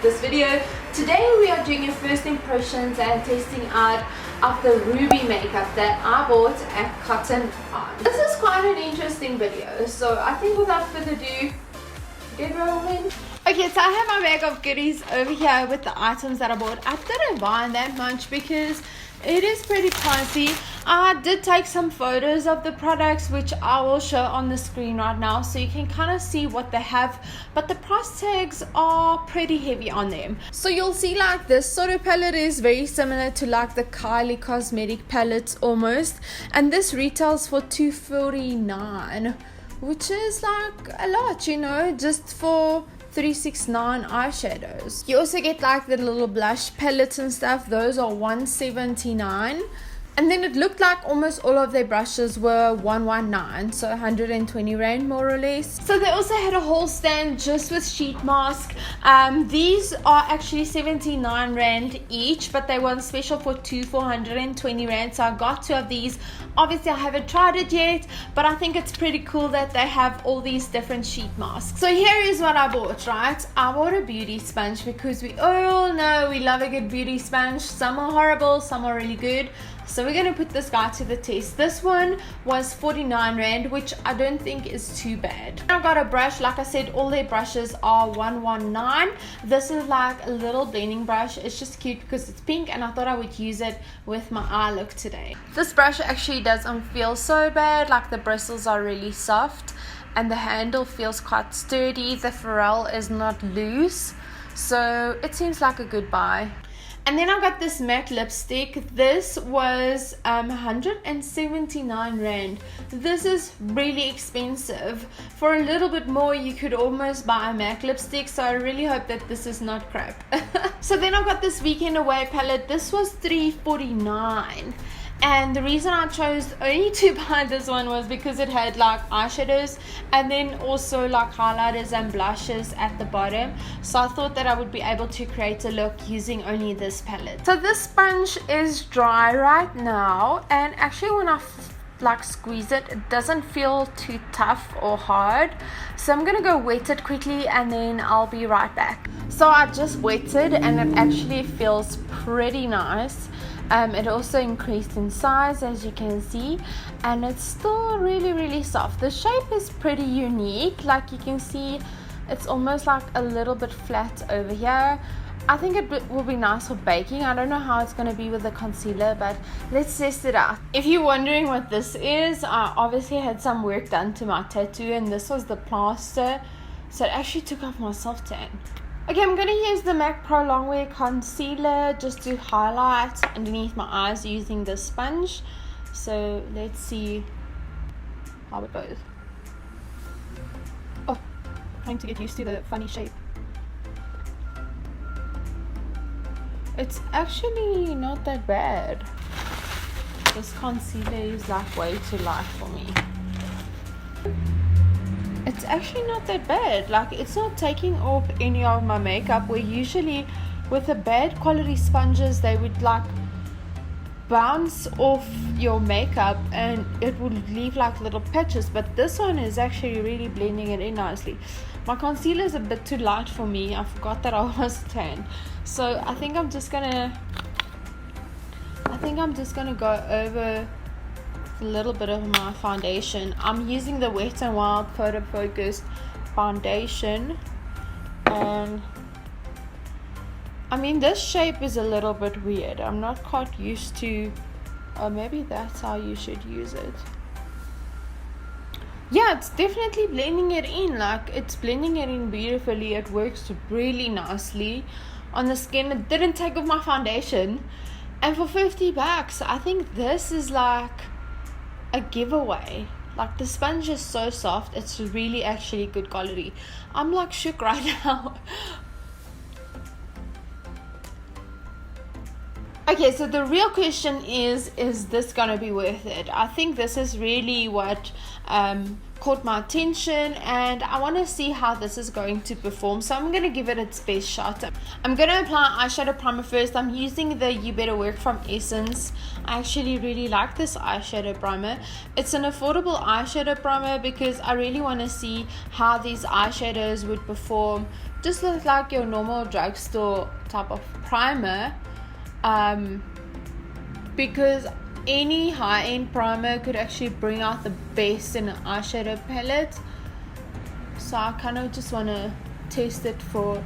this video. Today we are doing a first impressions and testing out of the RUBI makeup that I bought at Cotton On. This is quite an interesting video, so I think without further ado, get rolling. Okay, so I have my bag of goodies over here with the items that I bought. I didn't buy that much because it is pretty pricey. I did take some photos of the products, which I will show on the screen right now, so you can kind of see what they have, but the price tags are pretty heavy on them. So you'll see like this sort of palette is very similar to like the Kylie Cosmetic palettes almost, and this retails for $249, which is like a lot, you know, just for 369 eyeshadows. You also get like the little blush palettes and stuff. Those are $179. And then it looked like almost all of their brushes were $119, so 120 rand more or less. So they also had a whole stand just with sheet mask. These are actually 79 rand each, but they were on special for 420 rand. So I got 2 of these. Obviously I haven't tried it yet, but I think it's pretty cool that they have all these different sheet masks. So here is what I bought, right? I bought a beauty sponge because we all know we love a good beauty sponge. Some are horrible, some are really good. So we're going to put this guy to the test. This one was 49 rand, which I don't think is too bad. I've got a brush. Like I said, all their brushes are 119. This is like a little blending brush. It's just cute because it's pink, and I thought I would use it with my eye look today. This brush actually doesn't feel so bad. Like the bristles are really soft and the handle feels quite sturdy. The ferrule is not loose, so it seems like a good buy. And then I got this matte lipstick. This was 179 rand. This is really expensive. For a little bit more, you could almost buy a matte lipstick. So I really hope that this is not crap. So then I got this Weekend Away palette. This was 349. And the reason I chose only to buy this one was because it had like eyeshadows and then also like highlighters and blushes at the bottom. So I thought that I would be able to create a look using only this palette. So this sponge is dry right now, and actually when I like squeeze it, it doesn't feel too tough or hard. So I'm gonna go wet it quickly and then I'll be right back. So I just wetted and it actually feels pretty nice. It also increased in size, as you can see, and it's still really soft. The shape is pretty unique. Like you can see, it's almost like a little bit flat over here. I think it will be nice for baking. I don't know how it's going to be with the concealer, but let's test it out. If you're wondering what this is, I obviously had some work done to my tattoo, and this was the plaster, so it actually took off my self tan. Okay, I'm going to use the MAC Pro Longwear Concealer just to highlight underneath my eyes using this sponge. So let's see how it goes. Oh, trying to get used to the funny shape. It's actually not that bad. This concealer is like way too light for me. It's actually not that bad. Like, it's not taking off any of my makeup, where usually with the bad quality sponges they would like bounce off your makeup and it would leave like little patches, but this one is actually really blending it in nicely. My concealer is a bit too light for me. I forgot that I was tan, so I think I'm just gonna go over a little bit of my foundation. I'm using the Wet n Wild Photo Focused foundation, and I mean, this shape is a little bit weird. I'm not quite used to, or maybe that's how you should use it. Yeah, it's definitely blending it in. Like, it's blending it in beautifully. It works really nicely on the skin. It didn't take off my foundation, and for $50, I think this is like a giveaway. Like, the sponge is so soft. It's really actually good quality. I'm like shook right now. Okay, so the real question is this gonna be worth it? I think this is really what caught my attention, and I want to see how this is going to perform, so I'm going to give it its best shot. I'm going to apply eyeshadow primer first. I'm using the You Better Work from Essence. I actually really like this eyeshadow primer. It's an affordable eyeshadow primer because I really want to see how these eyeshadows would perform. Just look like your normal drugstore type of primer, because any high-end primer could actually bring out the best in an eyeshadow palette. So I kind of just want to test it for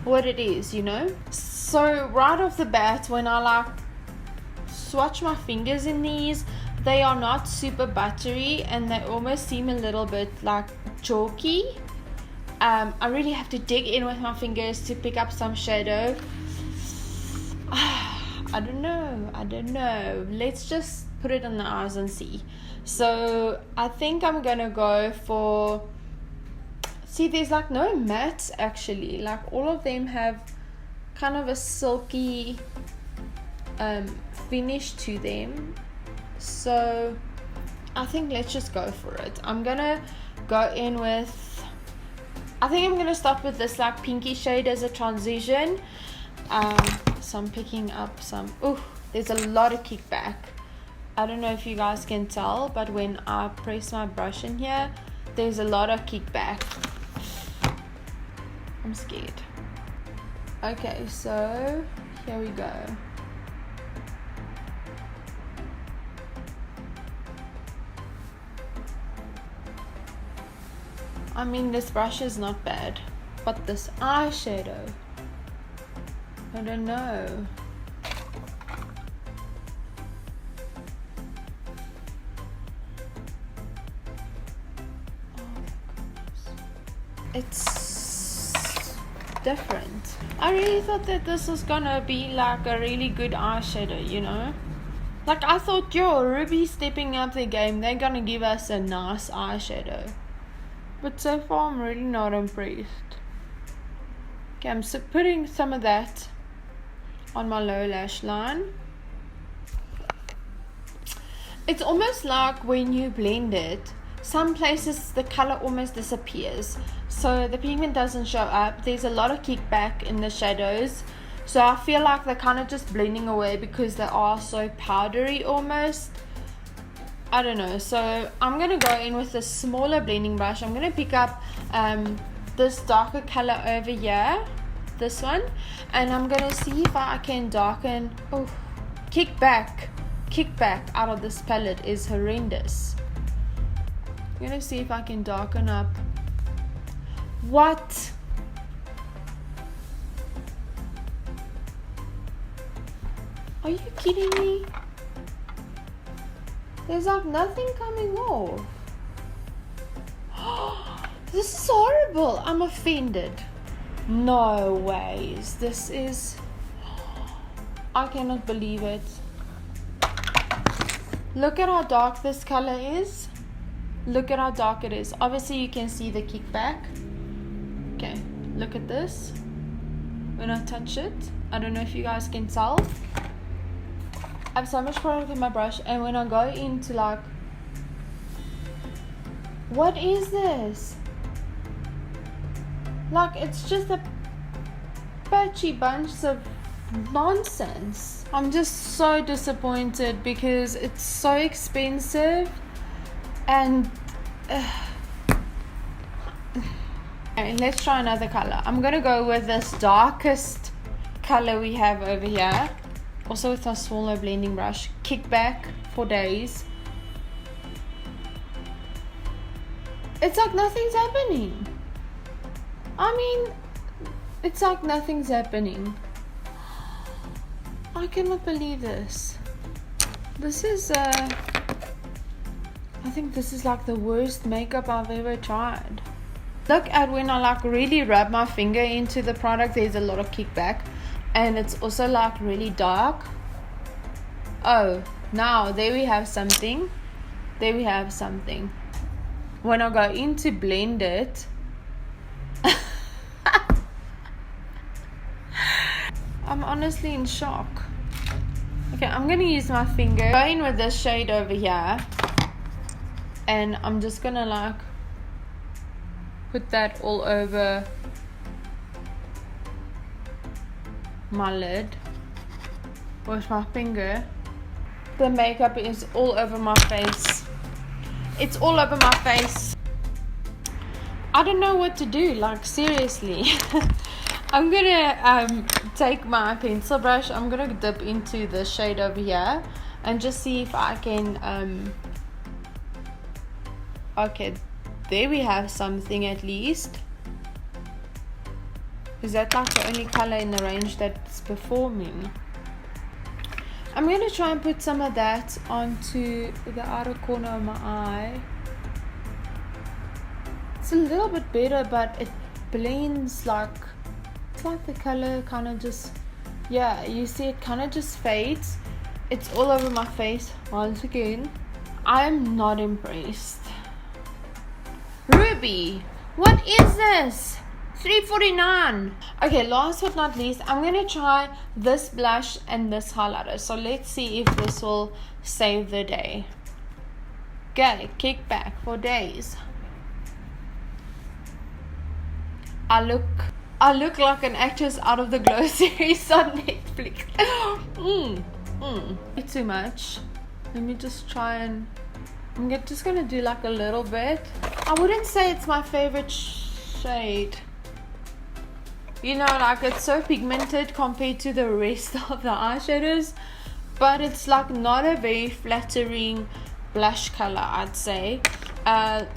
what it is, you know. So right off the bat, when I like swatch my fingers in these, they are not super buttery and they almost seem a little bit like chalky. I really have to dig in with my fingers to pick up some shadow. I don't know. Let's just put it on the eyes and see. So I think I'm gonna go for, see, there's like no mattes actually, like all of them have kind of a silky finish to them. So I think let's just go for it. I'm gonna go in with, I think I'm gonna start with this like pinky shade as a transition. So I'm picking up some, there's a lot of kickback. I don't know if you guys can tell, but when I press my brush in here, there's a lot of kickback. I'm scared. Okay, so here we go. I mean, this brush is not bad, but this eyeshadow, I don't know. It's different. I really thought that this was gonna be like a really good eyeshadow, you know? Like I thought, RUBI stepping up their game, they're gonna give us a nice eyeshadow. But so far I'm really not impressed. Okay, I'm putting some of that on my lower lash line. It's almost like when you blend it, some places the color almost disappears, so the pigment doesn't show up. There's a lot of kickback in the shadows, so I feel like they're kind of just blending away because they are so powdery almost. I don't know, so I'm gonna go in with a smaller blending brush. I'm gonna pick up this darker color over here, this one, and I'm gonna see if I can darken. Kickback out of this palette is horrendous. I'm gonna see if I can darken up. What? Are you kidding me? There's like nothing coming off. This is horrible. I'm offended. No ways. This is, I cannot believe it. Look at how dark this color is. Look at how dark it is. Obviously you can see the kickback. Okay, look at this. When I touch it, I don't know if you guys can tell, I have so much product in my brush, and when I go into like, what is this? Like, it's just a patchy bunch of nonsense. I'm just so disappointed because it's so expensive, and okay, let's try another color. I'm gonna go with this darkest color we have over here, also with a smaller blending brush. Kickback for days. It's like nothing's happening. I mean, it's like nothing's happening. I cannot believe this. This is I think this is like the worst makeup I've ever tried. Look at when I like really rub my finger into the product, there's a lot of kickback, and it's also like really dark. Oh, now there we have something. There we have something. When I go in to blend it, I'm honestly in shock. Okay, I'm gonna use my finger. Go in with this shade over here, and I'm just gonna like put that all over my lid with my finger. The makeup is all over my face. It's all over my face. I don't know what to do, like seriously. I'm gonna take my pencil brush. I'm gonna dip into the shade over here and just see if I can okay, there we have something at least. Is that like the only color in the range that's performing? I'm gonna try and put some of that onto the outer corner of my eye. It's a little bit better, but it blends like, it's like the color kind of just, yeah, you see it kind of just fades. It's all over my face once again. I'm not impressed. Ruby, what is this? $3.49. Okay, last but not least, I'm gonna try this blush and this highlighter. So let's see if this will save the day. Okay, kick back for days. I look like an actress out of the Glow series on Netflix. Too much. Let me just try and I'm just gonna do like a little bit. I wouldn't say it's my favorite shade. You know, like it's so pigmented compared to the rest of the eyeshadows, but it's like not a very flattering blush color, I'd say.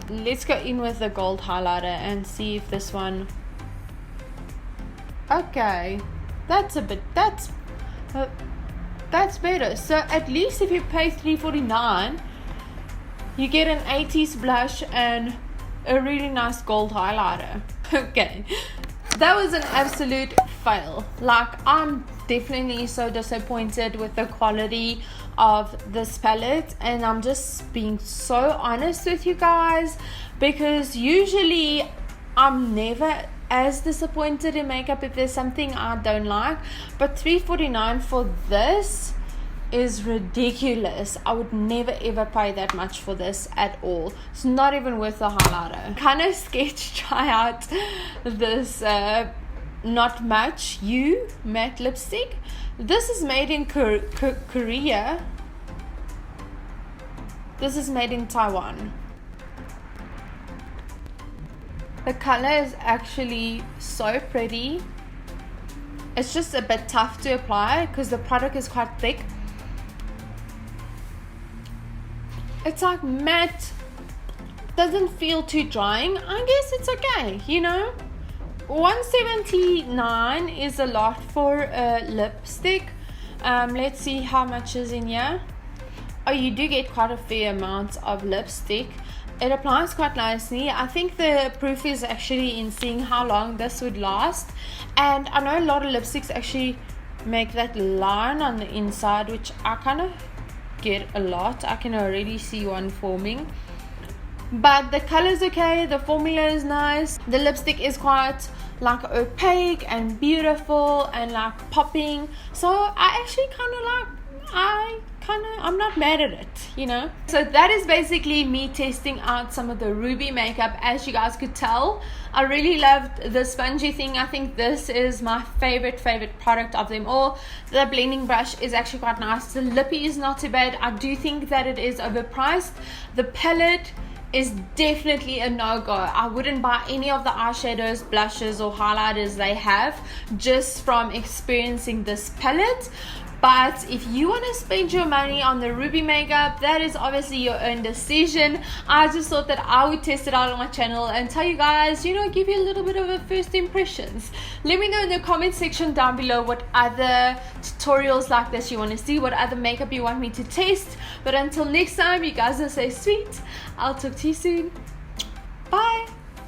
Let's go in with the gold highlighter and see if this one. Okay, that's better. So at least if you pay $3.49, you get an 80s blush and a really nice gold highlighter. Okay, that was an absolute fail. Like, I'm definitely so disappointed with the quality of this palette, and I'm just being so honest with you guys, because usually I'm never as disappointed in makeup if there's something I don't like, but $3.49 for this is ridiculous. I would never ever pay that much for this at all. It's not even worth the highlighter. Kind of scared to try out this Not Much You matte lipstick. This is made in Korea. This is made in Taiwan. The color is actually so pretty. It's just a bit tough to apply because the product is quite thick. It's like matte, doesn't feel too drying. I guess it's okay, you know. $1.79 is a lot for a lipstick. Let's see how much is in here. Oh, you do get quite a fair amount of lipstick. It applies quite nicely. I think the proof is actually in seeing how long this would last. And I know a lot of lipsticks actually make that line on the inside, which I kind of get a lot. I can already see one forming. But the color is okay. The formula is nice. The lipstick is quite like opaque and beautiful and like popping. So I actually kind of like, I'm not mad at it, you know. So that is basically me testing out some of the Ruby makeup. As you guys could tell, I really loved the spongy thing. I think this is my favorite product of them all. The blending brush is actually quite nice. The lippy is not too bad. I do think that it is overpriced. The palette is definitely a no-go. I wouldn't buy any of the eyeshadows, blushes or highlighters they have just from experiencing this palette. But if you want to spend your money on the Ruby makeup, that is obviously your own decision. I just thought that I would test it out on my channel and tell you guys, you know, give you a little bit of a first impressions. Let me know in the comment section down below what other tutorials like this you want to see, what other makeup you want me to test. But until next time, you guys are stay sweet. I'll talk to you soon. Bye.